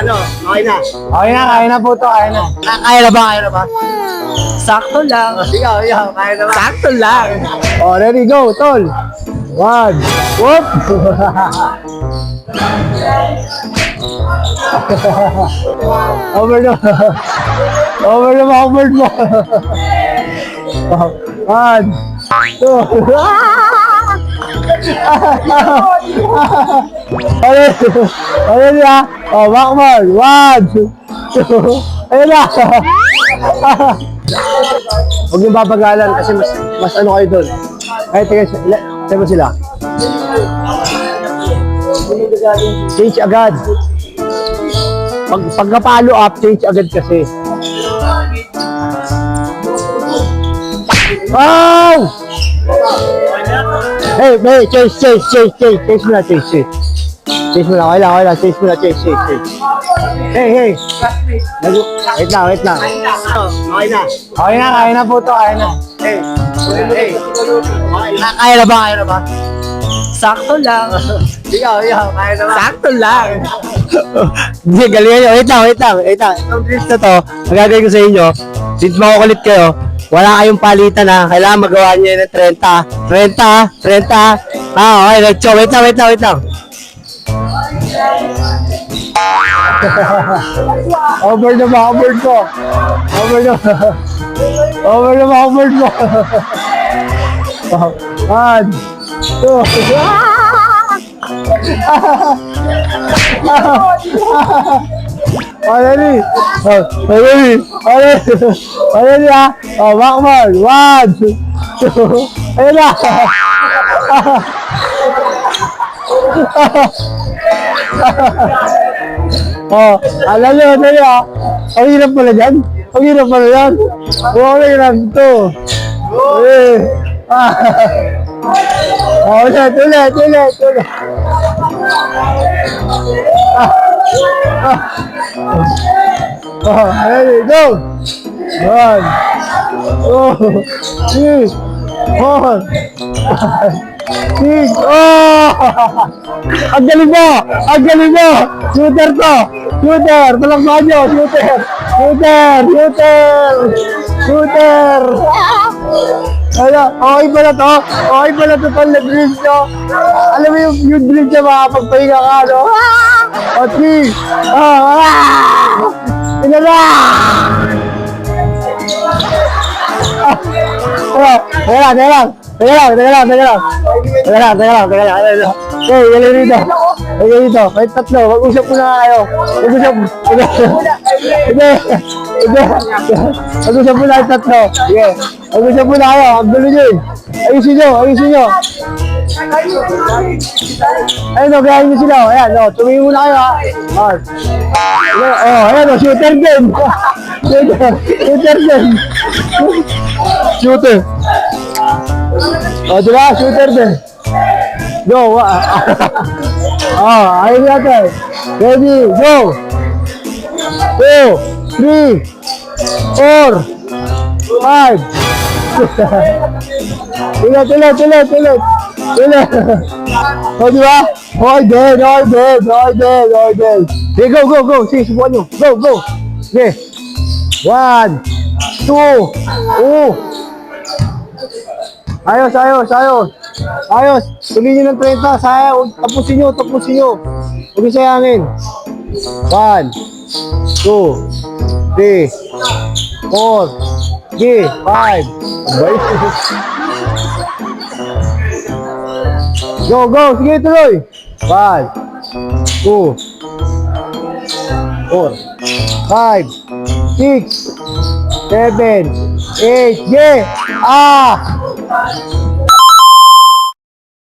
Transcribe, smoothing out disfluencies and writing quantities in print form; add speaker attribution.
Speaker 1: Ano? Okay na.
Speaker 2: Kaya na po to, kaya na.
Speaker 1: Kaya na ba? Kaya na ba?
Speaker 2: Sakto lang.
Speaker 1: Ikaw, kaya na ba?
Speaker 2: Sakto lang. Oh, ready, go, tol. One. Whoop. Over na. Over na mga bird mo. One. Two. Ayun na. Oh, backman. One. Two. Ayun na. Huwag yung babagalan kasi mas ano kayo doon. Ay, teka, saan mo sila? Change agad. Pag na-follow up, change agad kasi. Oh! Hey, change mo na, change mo na, okay lang, change mo na, change. Hey. Wait lang.
Speaker 1: Okay na.
Speaker 2: Kaya na po to, kaya na.
Speaker 1: Hey. Kaya na ba?
Speaker 2: Sakto lang.
Speaker 1: Ikaw, kaya na ba?
Speaker 2: Sakto lang. Hindi, galingan nyo. Wait lang. Itong drinks na to, magagawin ko sa inyo. Since makukulit kayo, wala kayong palitan ha. Kailangan magawa nyo ng 30. 30. Okay, let's go. Wait lang. Over na mga bird ko. One, two. Ready ha. Oh, backman. One, two. Ayun na. Oh, alam nyo ha. Ang hirap pala yan. Okay lang ito. Oh, ulit. Oh, ready, go. 1, 2, 3, 4, 5, 6. Oh! Ang galing mo! Shooter to! Talakbahan nyo! Shooter! Ano, okay pala to pag nag-drill nyo. Alam mo yung drill nyo, makapagpahinga ka, no? O, 3! Ina na! Teka lang. Okay, galing rito. May tatlo. Mag-usap muna kayo. Mag-usap muna kayo tatlo. Sige. Mag-usap muna kayo. Ang gulo nyo eh. Ayusin nyo. Ayun o, gayahin nyo sila. Ayan o, tumingin muna kayo ha. Ayan o, shooter game. Shooter. O, diba? Shooter din. Go. Ayun natin. Ready, go. 2, 3, 4, 5. Tuloy. O, diba? Okay din. Sige, go. Sige, subukan nyo. Go. Sige. 1, 2, Ayos. Tuloy nyo ng 30. Sayang. Tapusin nyo. Huwag yung sayangin. 1, 2, 3, 4, 5. Go. Sige, tuloy. 1, 2, 4, 5, 6, 7, 8. Yeah!